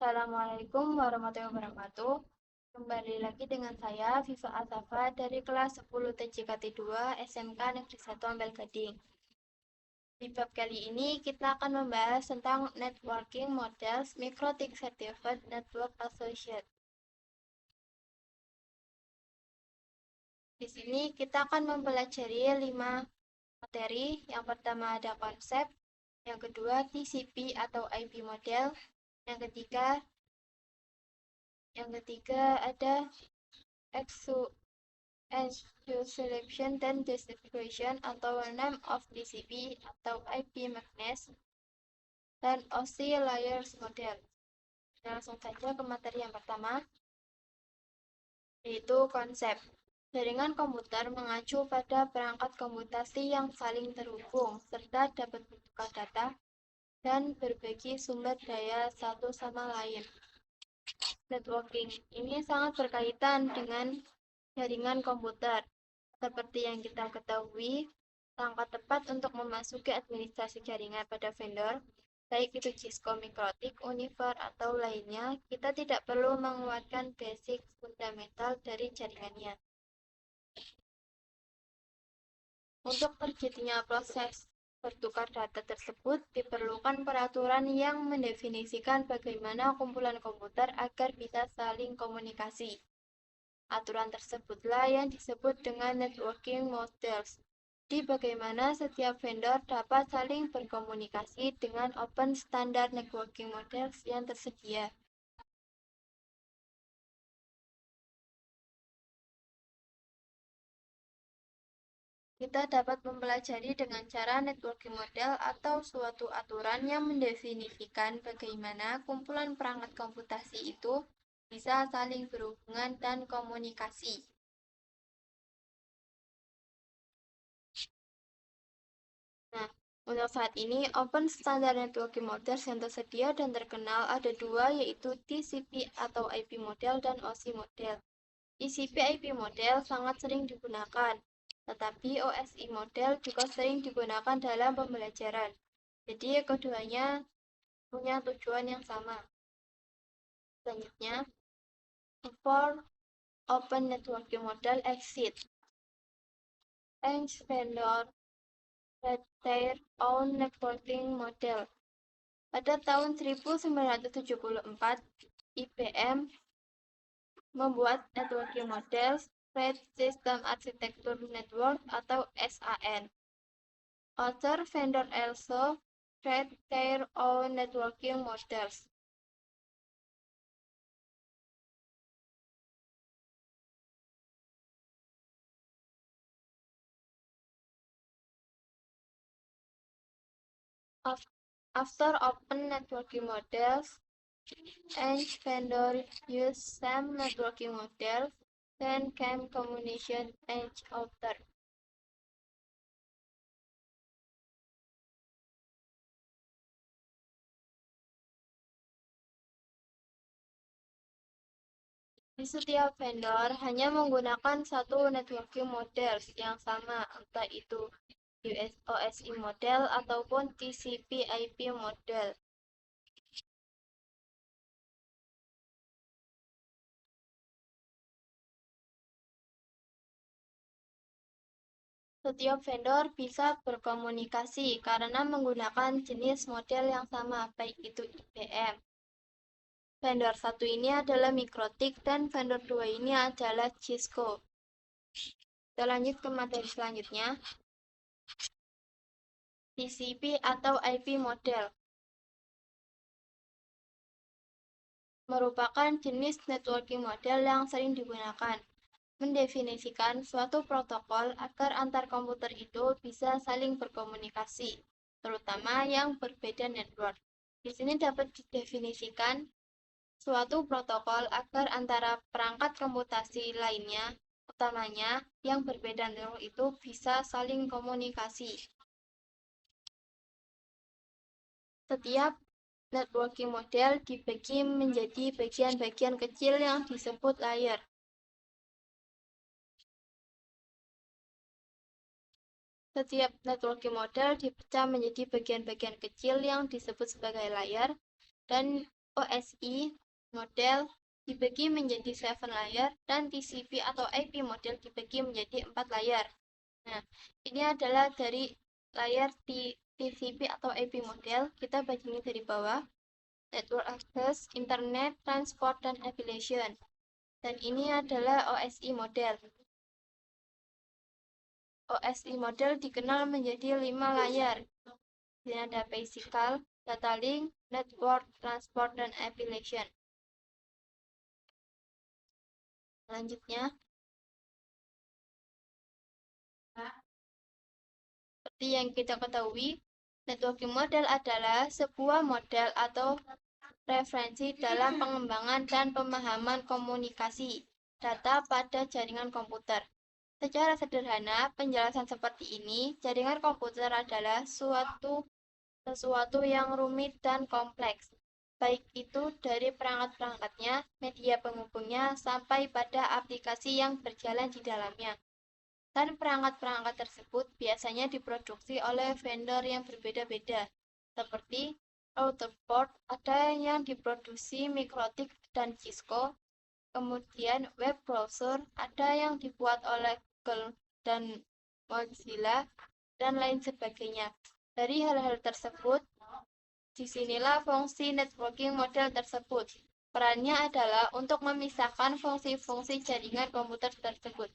Assalamualaikum warahmatullahi wabarakatuh. Kembali lagi dengan saya, Viva Asafa dari kelas 10 TJKT 2 SMK Negeri 1 Ampel Gading. Di bab kali ini kita akan membahas tentang Networking Models MikroTik Certified Network Associate. Di sini kita akan mempelajari 5 materi. Yang pertama ada konsep, yang kedua TCP atau IP model, yang ketiga ada selection dan distribution atau name of TCP atau IP magnets dan OC layers model. Langsung saja ke materi yang pertama, yaitu konsep. Jaringan komputer mengacu pada perangkat komputasi yang saling terhubung serta dapat bertukar data dan berbagi sumber daya satu sama lain. Networking ini sangat berkaitan dengan jaringan komputer. Seperti yang kita ketahui, langkah tepat untuk memasuki administrasi jaringan pada vendor, baik itu Cisco, Mikrotik, Univer, atau lainnya, kita tidak perlu menguatkan basic fundamental dari jaringannya. Untuk terjadinya proses bertukar data tersebut, diperlukan peraturan yang mendefinisikan bagaimana kumpulan komputer agar bisa saling komunikasi. Aturan tersebutlah yang disebut dengan networking models, di bagaimana setiap vendor dapat saling berkomunikasi dengan open standard networking models yang tersedia. Kita dapat mempelajari dengan cara networking model atau suatu aturan yang mendefinisikan bagaimana kumpulan perangkat komputasi itu bisa saling berhubungan dan komunikasi. Nah, untuk saat ini, open standard networking models yang tersedia dan terkenal ada dua, yaitu TCP atau IP model dan OSI model. TCP IP model sangat sering digunakan, tetapi OSI model juga sering digunakan dalam pembelajaran. Jadi, keduanya punya tujuan yang sama. Selanjutnya, before open networking model exist, each vendor had their own networking model. Pada tahun 1974, IBM membuat networking model Shared System Architecture Network atau SAN. Other vendors also create their own networking models. After open networking models, each vendor use same networking model, then came communication each other. Di setiap vendor hanya menggunakan satu networking model yang sama, entah itu OSI model ataupun TCP IP model. Setiap vendor bisa berkomunikasi karena menggunakan jenis model yang sama, baik itu IBM. Vendor satu ini adalah Mikrotik dan vendor dua ini adalah Cisco. Kita lanjut ke materi selanjutnya. TCP atau IP model merupakan jenis networking model yang sering digunakan, mendefinisikan suatu protokol agar antar komputer itu bisa saling berkomunikasi, terutama yang berbeda network. Di sini dapat didefinisikan suatu protokol agar antara perangkat komputasi lainnya, utamanya yang berbeda network itu bisa saling komunikasi. Setiap networking model dibagi menjadi bagian-bagian kecil yang disebut layer. Setiap networking model dipecah menjadi bagian-bagian kecil yang disebut sebagai layer, dan OSI model dibagi menjadi 7 layer dan TCP atau IP model dibagi menjadi 4 layer. Nah, ini adalah dari layar TCP atau IP model. Kita baginya dari bawah. Network Access, Internet, Transport, dan Affiliation. Dan ini adalah OSI model. OSI model dikenal menjadi 5 layar. Ini ada Physical, Data Link, Network, Transport, dan Affiliation. Selanjutnya, seperti yang kita ketahui, networking model adalah sebuah model atau referensi dalam pengembangan dan pemahaman komunikasi data pada jaringan komputer. Secara sederhana, penjelasan seperti ini, jaringan komputer adalah sesuatu yang rumit dan kompleks, baik itu dari perangkat-perangkatnya, media penghubungnya, sampai pada aplikasi yang berjalan di dalamnya. Dan perangkat-perangkat tersebut biasanya diproduksi oleh vendor yang berbeda-beda, seperti Rutherford, ada yang diproduksi Mikrotik dan Cisco, kemudian web browser, ada yang dibuat oleh Google dan Mozilla, dan lain sebagainya. Dari hal-hal tersebut, disinilah fungsi networking model tersebut. Perannya adalah untuk memisahkan fungsi-fungsi jaringan komputer tersebut.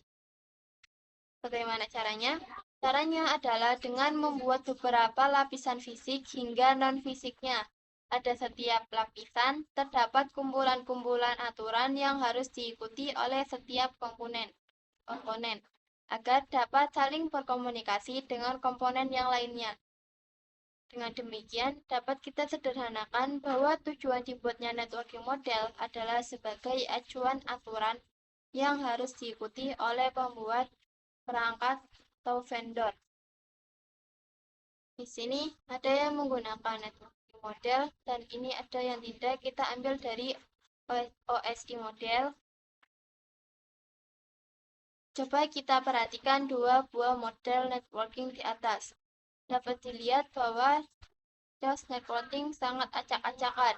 Bagaimana caranya? Caranya adalah dengan membuat beberapa lapisan fisik hingga non-fisiknya. Pada setiap lapisan, terdapat kumpulan-kumpulan aturan yang harus diikuti oleh setiap komponen agar dapat saling berkomunikasi dengan komponen yang lainnya. Dengan demikian, dapat kita sederhanakan bahwa tujuan dibuatnya networking model adalah sebagai acuan aturan yang harus diikuti oleh pembuat perangkat atau vendor. Di sini ada yang menggunakan networking model dan ini ada yang tidak. Kita ambil dari OSI model. Coba kita perhatikan dua buah model networking di atas. Dapat dilihat bahwa just networking sangat acak-acakan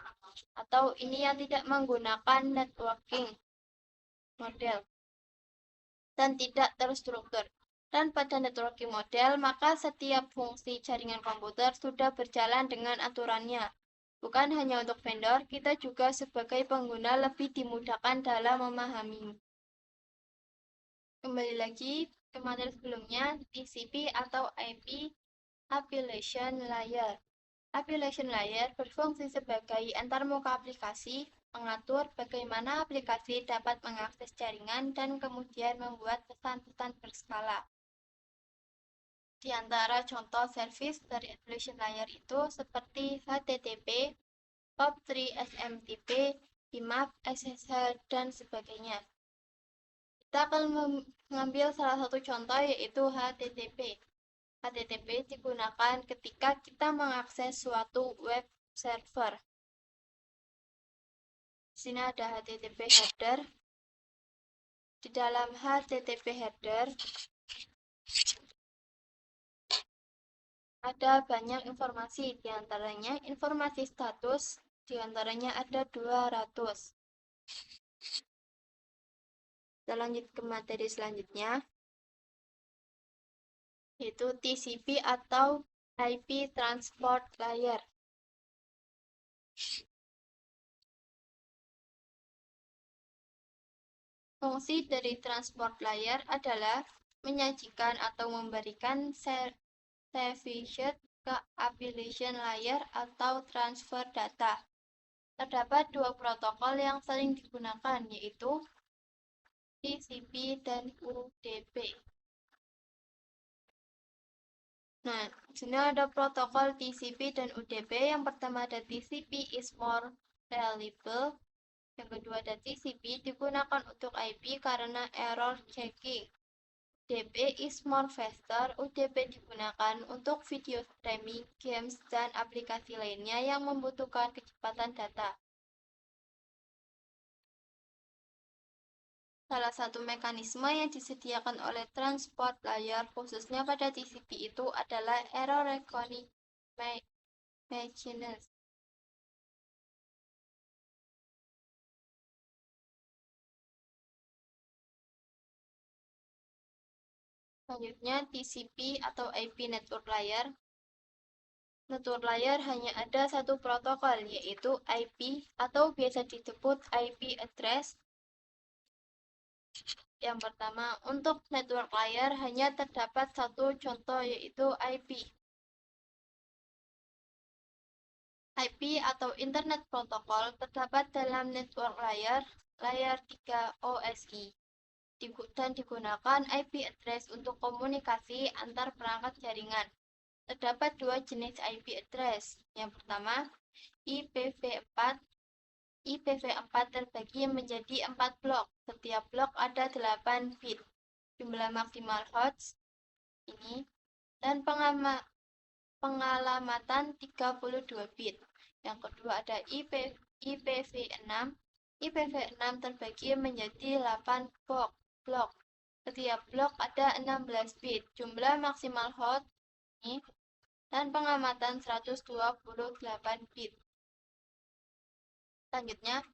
atau ini yang tidak menggunakan networking model dan tidak terstruktur. Dan pada networking model, maka setiap fungsi jaringan komputer sudah berjalan dengan aturannya. Bukan hanya untuk vendor, kita juga sebagai pengguna lebih dimudahkan dalam memahami. Kembali lagi ke materi sebelumnya, TCP atau IP Affiliation Layer. Affiliation Layer berfungsi sebagai antarmuka aplikasi, mengatur bagaimana aplikasi dapat mengakses jaringan dan kemudian membuat pesan-pesan berskala. Di antara contoh service dari Affiliation Layer itu seperti HTTP, POP3, SMTP, IMAP, SSH, dan sebagainya. Kita akan mengambil salah satu contoh yaitu HTTP. HTTP digunakan ketika kita mengakses suatu web server. Di sini ada HTTP header. Di dalam HTTP header ada banyak informasi, di antaranya informasi status, di antaranya ada 200. Kita lanjut ke materi selanjutnya, yaitu TCP atau IP Transport Layer. Fungsi dari transport layer adalah menyajikan atau memberikan service ke affiliation layer atau transfer data. Terdapat dua protokol yang sering digunakan, yaitu TCP dan UDP. Nah, di sini ada protokol TCP dan UDP. Yang pertama ada TCP is more reliable. Yang kedua ada TCP digunakan untuk IP karena error checking. UDP is more faster. UDP digunakan untuk video streaming, games, dan aplikasi lainnya yang membutuhkan kecepatan data. Salah satu mekanisme yang disediakan oleh transport layer khususnya pada TCP itu adalah error recognition. Selanjutnya TCP atau IP Network Layer. Network layer hanya ada satu protokol, yaitu IP atau biasa disebut IP address. Yang pertama, untuk network layer hanya terdapat satu contoh, yaitu IP. IP atau Internet Protocol terdapat dalam network layer 3 OSI dan digunakan IP address untuk komunikasi antar perangkat jaringan. Terdapat dua jenis IP address. Yang pertama, IPv4. IPv4 terbagi menjadi 4 blok. Setiap blok ada 8 bit. Jumlah maksimal host ini dan pengalamatan 32 bit. Yang kedua ada IPv6. IPv6 terbagi menjadi 8 blok. Setiap blok ada 16 bit. Jumlah maksimal host ini dan pengamatan 128 bit. Selanjutnya,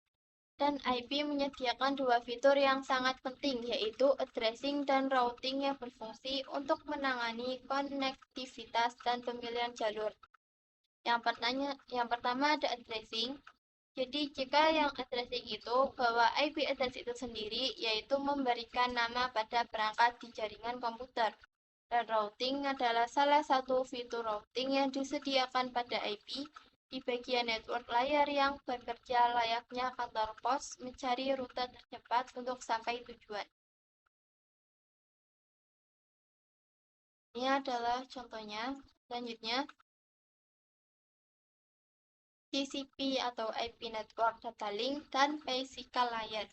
dan IP menyediakan dua fitur yang sangat penting, yaitu addressing dan routing yang berfungsi untuk menangani konektivitas dan pemilihan jalur. Yang pertama ada addressing. Jadi jika yang addressing itu bahwa IP address itu sendiri, yaitu memberikan nama pada perangkat di jaringan komputer. Dan routing adalah salah satu fitur routing yang disediakan pada IP di bagian network layer yang bekerja layaknya kantor pos mencari rute tercepat untuk sampai tujuan. Ini adalah contohnya. Selanjutnya, TCP atau IP Network Data Link dan Physical Layer.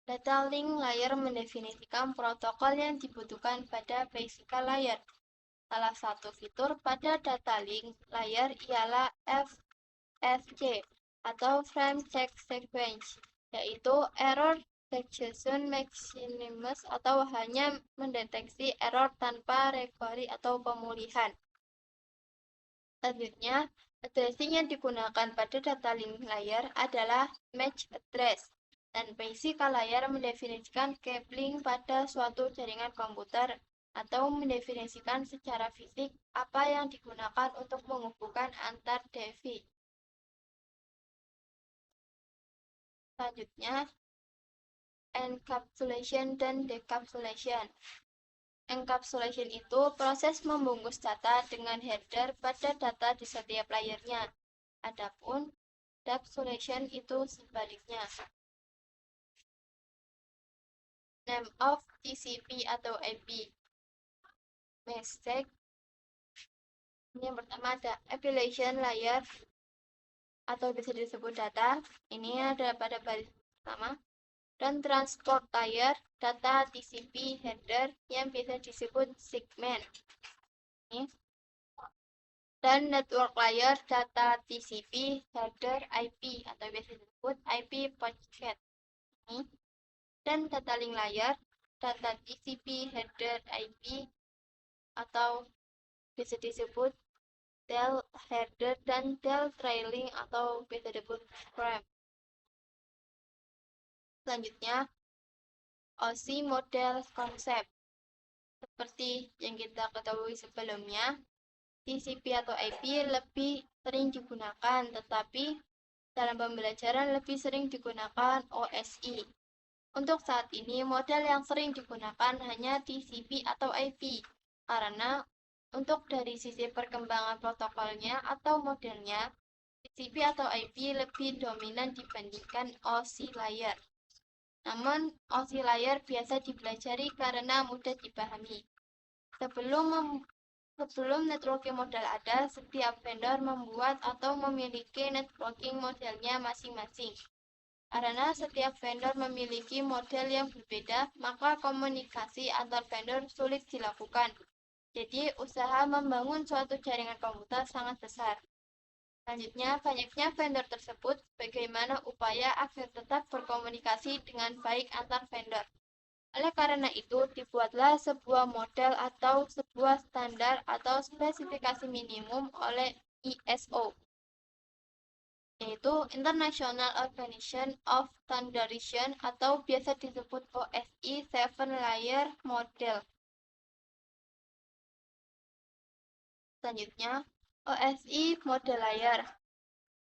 Data Link Layer mendefinisikan protokol yang dibutuhkan pada Physical Layer. Salah satu fitur pada data link layer ialah FFC atau Frame Check Sequence, yaitu Error Detection Mechanism atau hanya mendeteksi error tanpa recovery atau pemulihan. Selanjutnya, addressing yang digunakan pada data link layer adalah match address, dan physical layer mendefinisikan cabling pada suatu jaringan komputer atau mendefinisikan secara fisik apa yang digunakan untuk menghubungkan antar device. Selanjutnya, encapsulation dan decapsulation. Encapsulation itu proses membungkus data dengan header pada data di setiap layernya. Adapun decapsulation itu sebaliknya. Name of TCP atau IP message. Ini yang pertama ada application layer atau bisa disebut data. Ini ada pada baris pertama. Dan transport layer data TCP header yang bisa disebut segment. Ini. Dan network layer data TCP header IP atau biasa disebut IP packet. Ini. Dan data link layer data TCP header IP atau bisa disebut del header dan del trailing atau bisa disebut frame. Selanjutnya, OSI model konsep. Seperti yang kita ketahui sebelumnya, TCP atau IP lebih sering digunakan, tetapi dalam pembelajaran lebih sering digunakan OSI. Untuk saat ini, model yang sering digunakan hanya TCP atau IP, karena untuk dari sisi perkembangan protokolnya atau modelnya, TCP atau IP lebih dominan dibandingkan OSI layer. Namun, OSI layer biasa dipelajari karena mudah dipahami. Sebelum networking model ada, setiap vendor membuat atau memiliki networking modelnya masing-masing. Karena setiap vendor memiliki model yang berbeda, maka komunikasi antar vendor sulit dilakukan. Jadi, usaha membangun suatu jaringan komputer sangat besar. Selanjutnya, banyaknya vendor tersebut bagaimana upaya agar tetap berkomunikasi dengan baik antar vendor. Oleh karena itu, dibuatlah sebuah model atau sebuah standar atau spesifikasi minimum oleh ISO, yaitu International Organization of Standardization atau biasa disebut OSI 7 Layer Model. Selanjutnya, OSI model layer.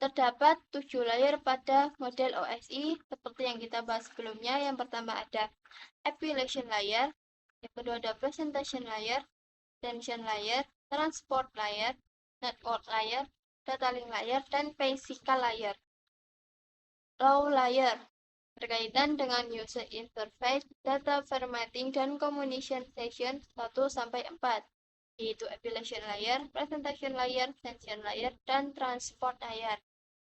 Terdapat 7 layer pada model OSI seperti yang kita bahas sebelumnya. Yang pertama ada application layer, yang kedua ada presentation layer, tension layer, transport layer, network layer, data link layer, dan physical layer. Raw layer berkaitan dengan user interface, data formatting, dan communication session 1-4, yaitu application layer, presentation layer, tension layer, dan transport layer.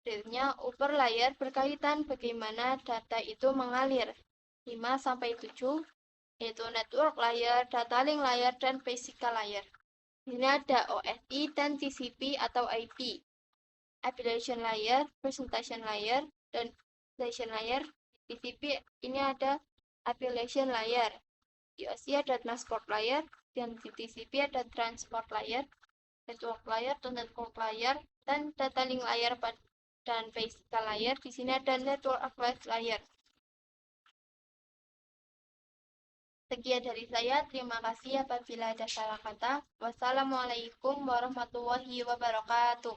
Detailnya, upper layer berkaitan bagaimana data itu mengalir. 5-7, yaitu network layer, data link layer, dan physical layer. Ini ada OSI dan TCP atau IP. Application layer, presentation layer, dan session layer. TCP ini ada application layer. Di OSI ada transport layer, dan di TCP ada transport layer, network layer, dan network layer, dan data link layer dan physical layer. Di sini ada network access layer. Sekian dari saya, terima kasih apabila ada salah kata. Wassalamualaikum warahmatullahi wabarakatuh.